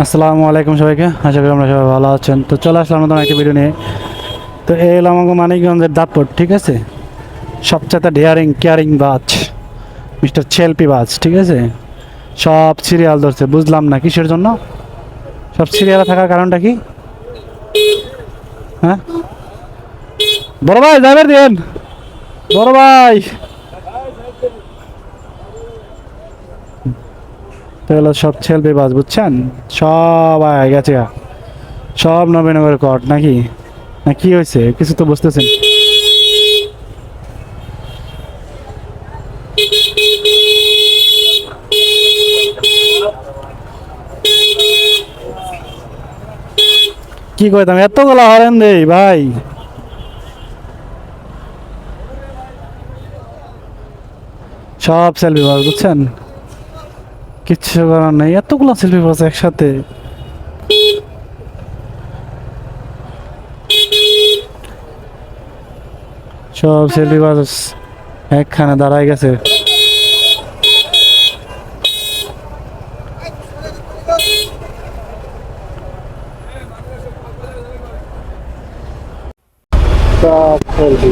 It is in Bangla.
আসসালামু আলাইকুম সবাইকে, আশা করি আমরা সবাই ভালো আছেন। তো চলে আসলাম নতুন একটা ভিডিও নিয়ে। তো এই হলো আমাকে মানিকগঞ্জের দাপট, ঠিক আছে। সবচেয়ে ডেয়ারিং কেয়ারিং বাজ মিস্টার ছেলপি বাজ, ঠিক আছে। সব সিরিয়াল ধরছে, বুঝলাম না কিসের জন্য সব সিরিয়ালে থাকার কারণটা কি? হ্যাঁ, বড় ভাই ড্রাইভার দেন, বড় ভাই। তো হলো সব ছেলপি বাজ, বুঝছেন। সব আয় গেছে, সব নবীনগর কট নাকি, না কি হয়েছে কিছু তো বুঝতেছেন। কি কইতাম, এতগুলা হরেন দেই ভাই। সব সেলফি বাস, বুঝছেন। কিচ্ছু করার নেই, এতগুলো সেলফি বাস একসাথে। সব সেলফি বাস একখানে দাঁড়ায় গেছে। সব সেলফি